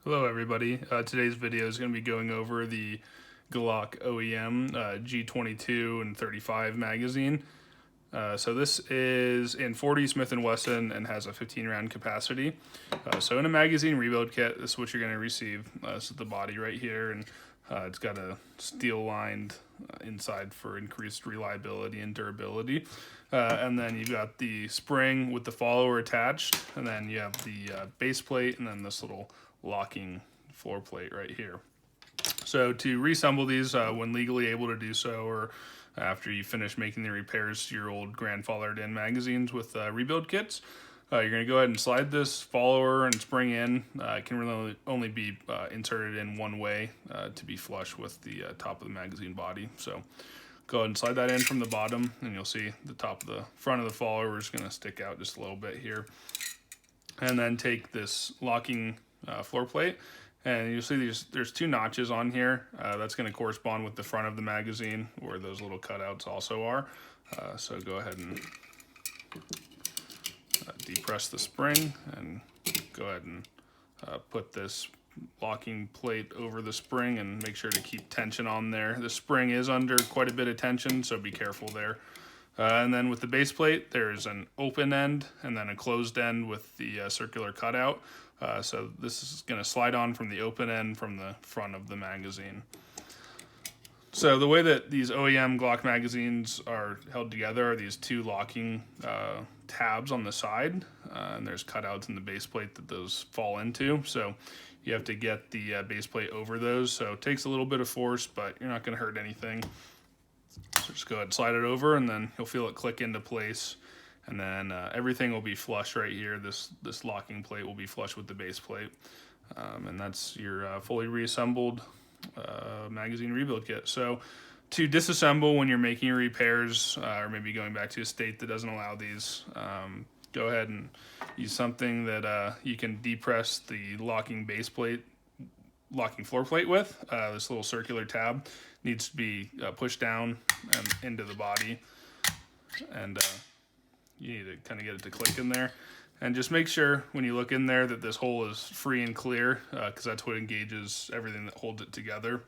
Hello everybody. Today's video is going to be going over the Glock OEM G22 and 35 magazine. So this is in 40 Smith & Wesson and has a 15 round capacity. So in a magazine rebuild kit, this is what you're going to receive. This is the body right here, and it's got a steel lined inside for increased reliability and durability. And then you've got the spring with the follower attached, and then you have the base plate, and then this little locking floor plate right here. So to reassemble these when legally able to do so, or after you finish making the repairs to your old grandfathered in magazines with rebuild kits, you're going to go ahead and slide this follower and spring in. It can really only be inserted in one way to be flush with the top of the magazine body. So go ahead and slide that in from the bottom, and you'll see the top of the front of the follower is going to stick out just a little bit here. And then take this locking floor plate, and you'll see there's two notches on here. That's going to correspond with the front of the magazine where those little cutouts also are. So go ahead and depress the spring and go ahead and put this locking plate over the spring and make sure to keep tension on there. The spring is under quite a bit of tension, so be careful there. And then with the base plate, there's an open end and then a closed end with the circular cutout. So this is going to slide on from the open end from the front of the magazine. So the way that these OEM Glock magazines are held together are these two locking tabs on the side, and there's cutouts in the base plate that those fall into. So you have to get the base plate over those. So it takes a little bit of force, but you're not going to hurt anything. So just go ahead and slide it over, and then you'll feel it click into place. And then everything will be flush right here. This locking plate will be flush with the base plate. And that's your fully reassembled magazine rebuild kit. So to disassemble when you're making repairs or maybe going back to a state that doesn't allow these, go ahead and use something that you can depress the locking base plate, locking floor plate with. This little circular tab needs to be pushed down and into the body, and you need to kind of get it to click in there. And just make sure when you look in there that this hole is free and clear, because that's what engages everything that holds it together.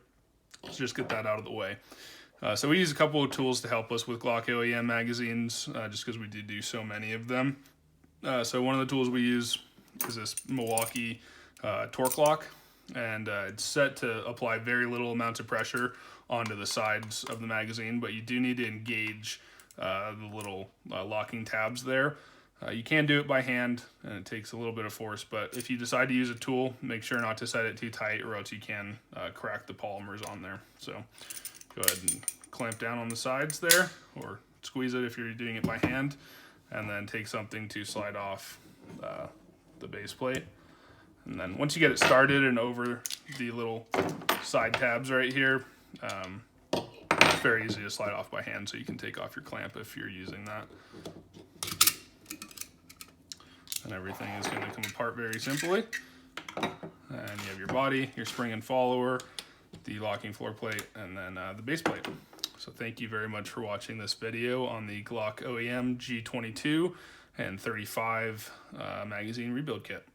So just get that out of the way. So we use a couple of tools to help us with Glock OEM magazines, just because we do so many of them. So one of the tools we use is this Milwaukee torque lock, and it's set to apply very little amounts of pressure onto the sides of the magazine, but you do need to engage the little locking tabs there. You can do it by hand, and it takes a little bit of force, but if you decide to use a tool, make sure not to set it too tight, or else you can crack the polymers on there. So go ahead and clamp down on the sides there, or squeeze it if you're doing it by hand, and then take something to slide off the base plate. And then once you get it started and over the little side tabs right here, it's very easy to slide off by hand, so you can take off your clamp if you're using that. And everything is going to come apart very simply. And you have your body, your spring and follower, the locking floor plate, and then the base plate. So thank you very much for watching this video on the Glock OEM G22 and 35 magazine rebuild kit.